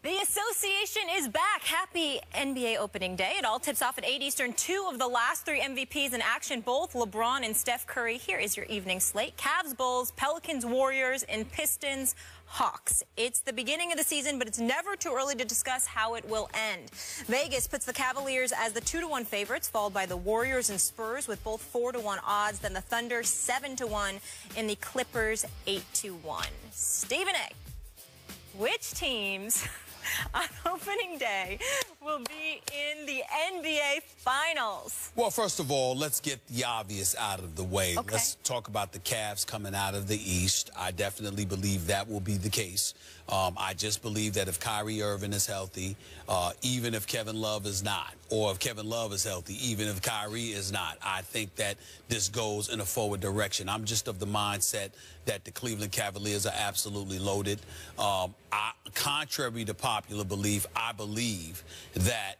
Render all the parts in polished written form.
The association is back. Happy NBA opening day. It all tips off at 8 Eastern. Two of the last three MVPs in action, both LeBron and Steph Curry. Here is your evening slate. Cavs, Bulls, Pelicans, Warriors, and Pistons, Hawks. It's the beginning of the season, but it's never too early to discuss how it will end. Vegas puts the Cavaliers as the 2-1 favorites, followed by the Warriors and Spurs with both 4-1 odds. Then the Thunder 7-1 and the Clippers 8-1. Stephen A., which teams on opening day will be in the NBA Finals? Well, first of all, let's get the obvious out of the way. Okay. Let's talk about the Cavs coming out of the East. I definitely believe that will be the case. I just believe that if Kyrie Irving is healthy, even if Kevin Love is not, or if Kevin Love is healthy, even if Kyrie is not, I think that this goes in a forward direction. I'm just of the mindset that the Cleveland Cavaliers are absolutely loaded. Contrary to popular belief, I believe that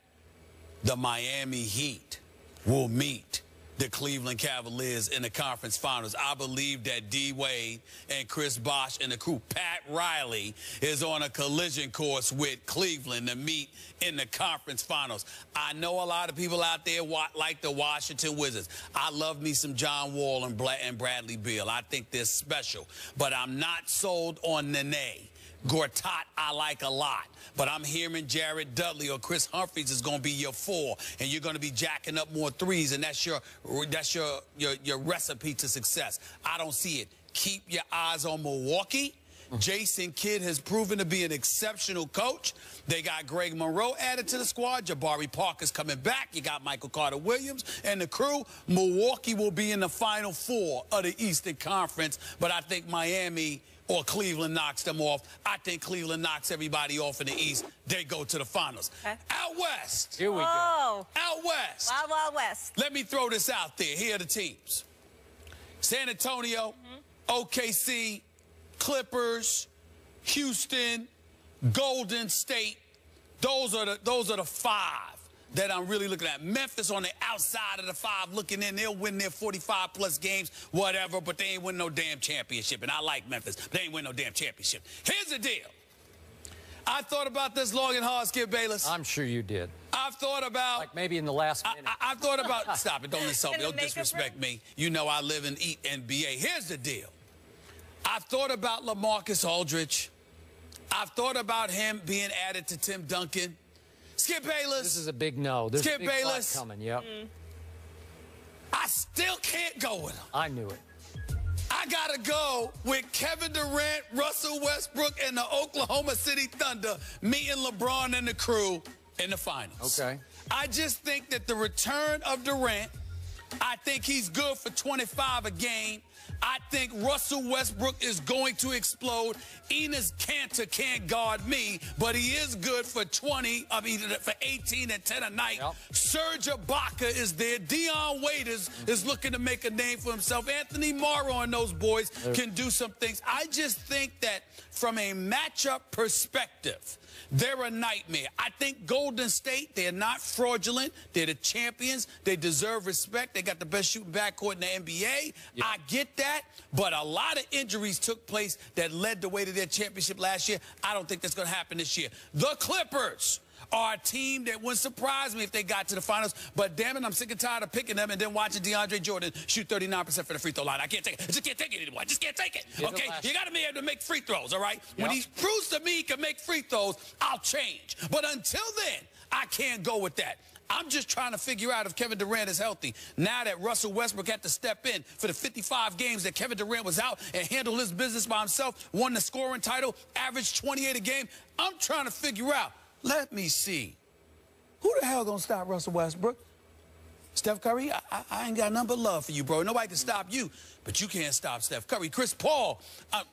the Miami Heat will meet the Cleveland Cavaliers in the conference finals. I believe that D-Wade and Chris Bosh and the crew, Pat Riley, is on a collision course with Cleveland to meet in the conference finals. I know a lot of people out there like the Washington Wizards. I love me some John Wall and Bradley Beal. I think they're special, but I'm not sold on Nene. Gortat I like a lot, but I'm hearing Jared Dudley or Chris Humphries is going to be your 4, and you're going to be jacking up more threes, and that's your recipe to success. I don't see it. Keep your eyes on Milwaukee. Jason Kidd has proven to be an exceptional coach. They got Greg Monroe added to the squad. Jabari Parker's coming back. You got Michael Carter-Williams and the crew. Milwaukee will be in the Final Four of the Eastern Conference, but I think Miami or Cleveland knocks them off. I think Cleveland knocks everybody off in the East. They go to the finals. Okay. Out West. Here we go. Out West. Wild, Wild West. Let me throw this out there. Here are the teams. San Antonio, OKC, Clippers, Houston, Golden State. Those are the 5 that I'm really looking at. Memphis on the outside of the 5 looking in. They'll win their 45-plus games, whatever, but they ain't win no damn championship. And I like Memphis, but they ain't win no damn championship. Here's the deal. I thought about this long and hard, Skip Bayless. I'm sure you did. I've thought about... Like maybe in the last minute. I've thought about... Stop it. Don't insult me. Don't disrespect me. You know I live and eat NBA. Here's the deal. I've thought about LaMarcus Aldridge. I've thought about him being added to Tim Duncan. Skip Bayless. This is a big no. There's Skip a big Bayless coming. Yep. I still can't go with him. I knew it. I gotta go with Kevin Durant, Russell Westbrook, and the Oklahoma City Thunder meeting LeBron and the crew in the finals. Okay. I just think that the return of Durant, I think he's good for 25 a game. I think Russell Westbrook is going to explode. Enes Kanter can't guard me, but he is good for 20, for 18 and 10 a night. Yep. Serge Ibaka is there. Dion Waiters is looking to make a name for himself. Anthony Morrow and those boys can do some things. I just think that from a matchup perspective, they're a nightmare. I think Golden State, they're not fraudulent. They're the champions. They deserve respect. They got the best shooting backcourt in the NBA. Yep. I get that, but a lot of injuries took place that led the way to their championship last year. I don't think that's going to happen this year. The Clippers are a team that wouldn't surprise me if they got to the finals, but damn it, I'm sick and tired of picking them and then watching DeAndre Jordan shoot 39% for the free throw line. I can't take it. I just can't take it anymore. I just can't take it. Okay? You got to be able to make free throws, all right? Yep. When he proves to me he can make free throws, I'll change. But until then, I can't go with that. I'm just trying to figure out if Kevin Durant is healthy. Now that Russell Westbrook had to step in for the 55 games that Kevin Durant was out and handled his business by himself, won the scoring title, averaged 28 a game, I'm trying to figure out. Let me see. Who the hell gonna stop Russell Westbrook? Steph Curry? I ain't got nothing but love for you, bro. Nobody can stop you, but you can't stop Steph Curry. Chris Paul,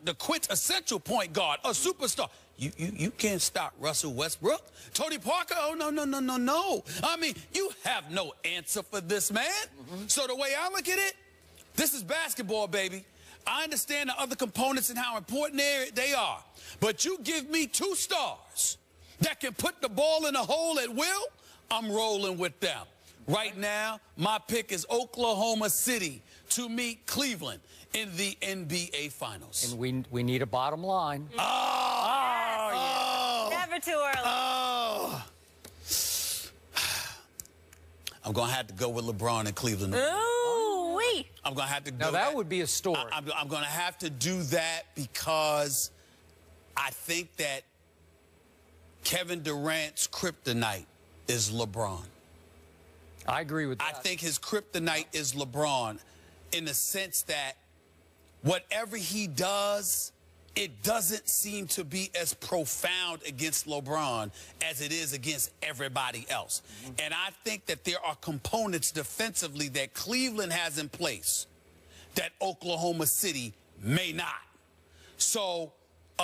the quintessential point guard, a superstar. You can't stop Russell Westbrook. Tony Parker, oh, no. I mean, you have no answer for this man. So the way I look at it, this is basketball, baby. I understand the other components and how important they are, but you give me 2 stars that can put the ball in a hole at will, I'm rolling with them. Right now, my pick is Oklahoma City to meet Cleveland in the NBA Finals. And we need a bottom line. Never too early. Oh. I'm going to have to go with LeBron and Cleveland. Ooh-wee. I'm going to have to go. Now, that would be a story. I'm going to have to do that because I think that Kevin Durant's kryptonite is LeBron. I agree with that. I think his kryptonite is LeBron in the sense that whatever he does, it doesn't seem to be as profound against LeBron as it is against everybody else. And I think that there are components defensively that Cleveland has in place that Oklahoma City may not. So,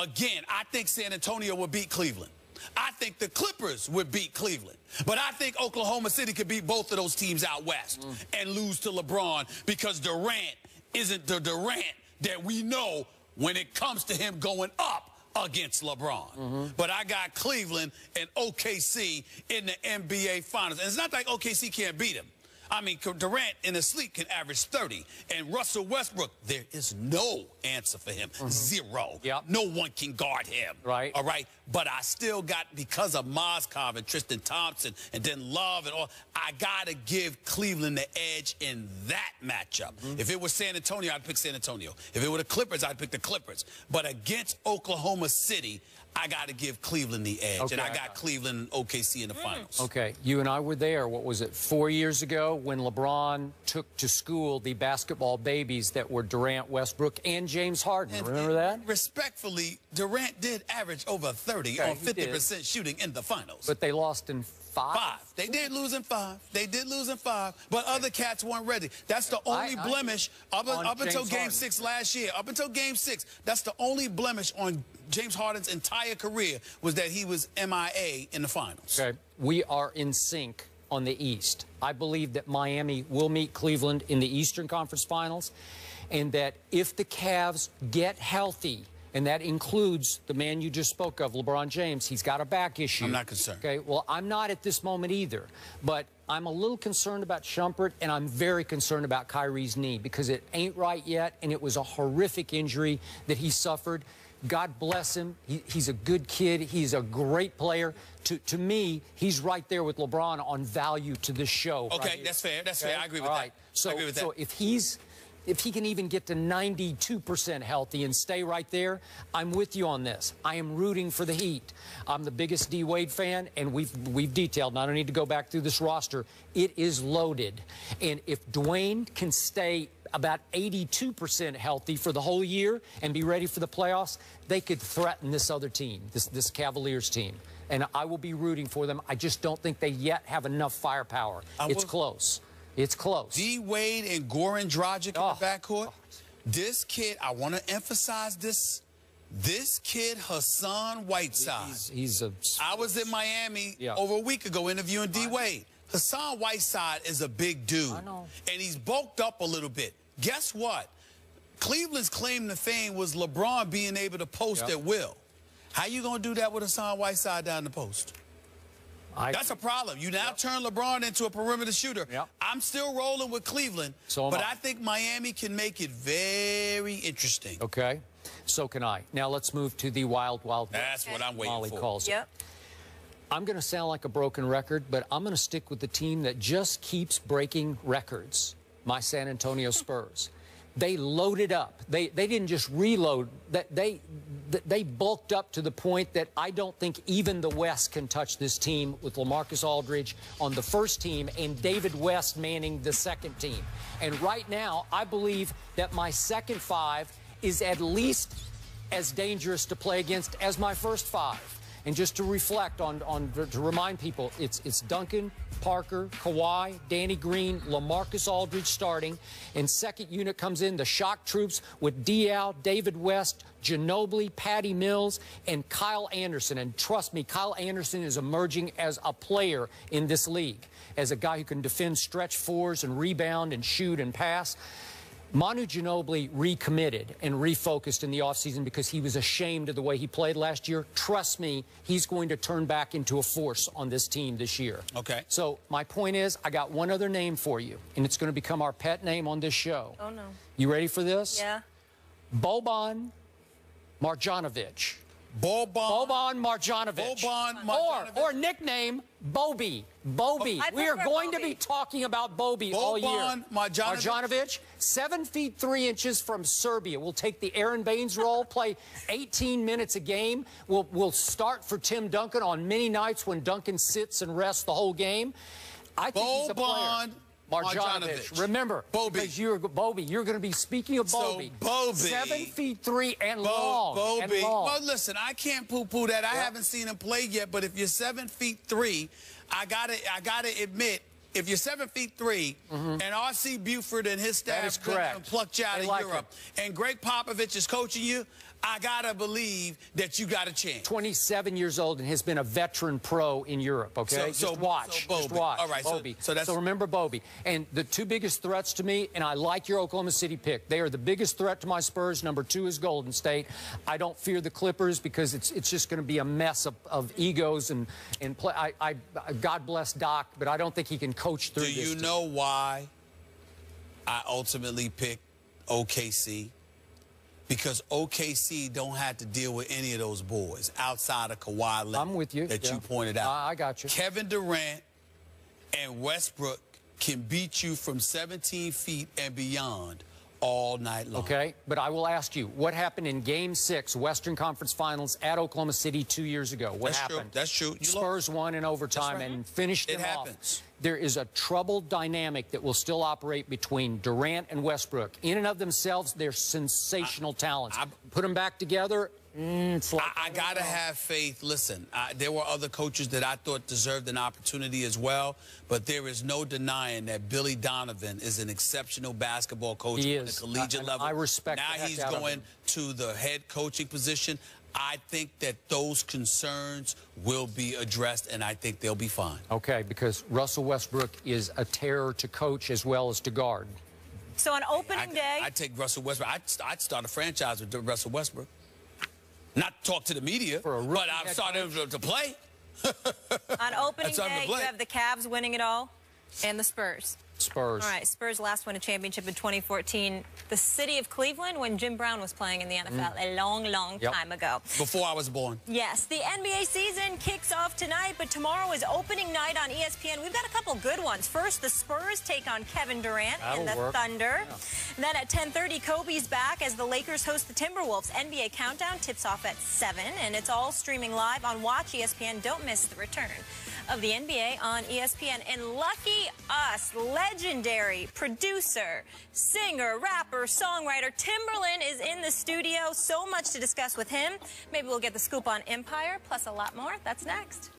again, I think San Antonio will beat Cleveland. I think the Clippers would beat Cleveland. But I think Oklahoma City could beat both of those teams out west and lose to LeBron because Durant isn't the Durant that we know when it comes to him going up against LeBron. But I got Cleveland and OKC in the NBA Finals. And it's not like OKC can't beat him. I mean, Durant in his sleep can average 30. And Russell Westbrook, there is no answer for him. Zero. Yep. No one can guard him. Right. All right. But I still got, because of Mozgov and Tristan Thompson and then Love and all, I got to give Cleveland the edge in that matchup. If it was San Antonio, I'd pick San Antonio. If it were the Clippers, I'd pick the Clippers. But against Oklahoma City, I got to give Cleveland the edge. Okay. And I got Cleveland and OKC in the finals. Okay, you and I were there, what was it, 4 years ago when LeBron took to school the basketball babies that were Durant, Westbrook, and James Harden. And remember that? Respectfully, Durant did average over 30 on 50% shooting in the finals. But they lost in 5? They did lose in 5. They did lose in 5. But other cats weren't ready. That's the only blemish up until Game 6 last year. Up until Game 6, that's the only blemish on James Harden's entire career was that he was MIA in the finals. Okay. We are in sync on the East. I believe that Miami will meet Cleveland in the Eastern Conference Finals, and that if the Cavs get healthy, and that includes the man you just spoke of, LeBron James, he's got a back issue. I'm not concerned. Okay, well, I'm not at this moment either, but I'm a little concerned about Shumpert, and I'm very concerned about Kyrie's knee because it ain't right yet, and it was a horrific injury that he suffered. God bless him. He's a good kid. He's a great player. To me, he's right there with LeBron on value to this show. Okay, right that's fair. That's fair. I agree with that. So, I agree with that. So if he can even get to 92% healthy and stay right there, I'm with you on this. I am rooting for the Heat. I'm the biggest D-Wade fan, and we've detailed, and I don't need to go back through this roster. It is loaded. And if Dwayne can stay about 82% healthy for the whole year and be ready for the playoffs, they could threaten this other team, this Cavaliers team. And I will be rooting for them. I just don't think they yet have enough firepower. It's close. It's close. D-Wade and Goran Dragic in the backcourt. This kid, I want to emphasize this. This kid, Hassan Whiteside. I was in Miami over a week ago interviewing D-Wade. Hassan Whiteside is a big dude. I know. And he's bulked up a little bit. Guess what? Cleveland's claim to fame was LeBron being able to post at will. How you going to do that with Hassan Whiteside down the post? That's a problem. You now turn LeBron into a perimeter shooter. I'm still rolling with Cleveland, but I think Miami can make it very interesting. Okay. So can I. Now let's move to the Wild Wild West. That's what I'm waiting Molly for. calls it. I'm going to sound like a broken record, but I'm going to stick with the team that just keeps breaking records, my San Antonio Spurs. They loaded up. They didn't just reload. They bulked up to the point that I don't think even the West can touch this team with LaMarcus Aldridge on the first team and David West manning the second team. And right now, I believe that my second 5 is at least as dangerous to play against as my first 5. And just to reflect to remind people, it's Duncan, Parker, Kawhi, Danny Green, LaMarcus Aldridge starting. And second unit comes in, the shock troops with Diaw, David West, Ginobili, Patty Mills, and Kyle Anderson. And trust me, Kyle Anderson is emerging as a player in this league, as a guy who can defend stretch 4s and rebound and shoot and pass. Manu Ginobili recommitted and refocused in the offseason because he was ashamed of the way he played last year. Trust me, he's going to turn back into a force on this team this year. Okay. So my point is, I got one other name for you, and it's going to become our pet name on this show. Oh, no. You ready for this? Yeah. Boban Marjanovic. Boban Marjanovic. Or nickname Bobby. We are going to be talking about Bobby all year. Boban Marjanovic, 7 feet 3 inches from Serbia. Will take the Aaron Baines role, play 18 minutes a game. Will start for Tim Duncan on many nights when Duncan sits and rests the whole game. I think he's a player. Marjanovic. Remember, because you're going to be speaking of Bobby. So Bobby, 7 feet 3 and long. Bobby. Well, listen, I can't poo-poo that. I haven't seen him play yet, but if you're 7 feet 3, I gotta admit, if you're 7 feet 3, and R.C. Buford and his staff plucked you out of Europe, and Greg Popovich is coaching you, I gotta believe that you got a chance. 27 years old and has been a veteran pro in Europe, okay? Just watch. Just watch. All right, Bobby. So remember Bobby. And the two biggest threats to me, and I like your Oklahoma City pick. They are the biggest threat to my Spurs. Number 2 is Golden State. I don't fear the Clippers because it's just going to be a mess of egos and play. God bless Doc, but I don't think he can coach through this. Do you know why I ultimately picked OKC? Because OKC don't have to deal with any of those boys outside of Kawhi Leonard. I'm with you. That you pointed out. I got you. Kevin Durant and Westbrook can beat you from 17 feet and beyond all night long. Okay, but I will ask you, what happened in Game 6, Western Conference Finals at Oklahoma City 2 years ago? What happened? That's true. Spurs won in overtime and finished them off. There is a troubled dynamic that will still operate between Durant and Westbrook. In and of themselves, they're sensational talents. Put them back together, it's like I got to have faith. Listen, there were other coaches that I thought deserved an opportunity as well, but there is no denying that Billy Donovan is an exceptional basketball coach at the collegiate level. I respect that. Now he's going to the head coaching position. I think that those concerns will be addressed, and I think they'll be fine. Okay, because Russell Westbrook is a terror to coach as well as to guard. So on opening day... I'd take Russell Westbrook. I'd start a franchise with Russell Westbrook. Not talk to the media, but I'm starting to play. On opening day, you have the Cavs winning it all and the Spurs. Spurs. All right, Spurs last won a championship in 2014. The city of Cleveland when Jim Brown was playing in the NFL a long time ago. Before I was born. Yes, the NBA season kicks off tonight, but tomorrow is opening night on ESPN. We've got a couple good ones. First, the Spurs take on Kevin Durant and the Thunder. Yeah. Then at 10:30, Kobe's back as the Lakers host the Timberwolves. NBA Countdown tips off at 7, and it's all streaming live on Watch ESPN. Don't miss the return of the NBA on ESPN. And lucky us, legendary producer, singer, rapper, songwriter Timberland is in the studio. So much to discuss with him. Maybe we'll get the scoop on Empire, plus a lot more. That's next.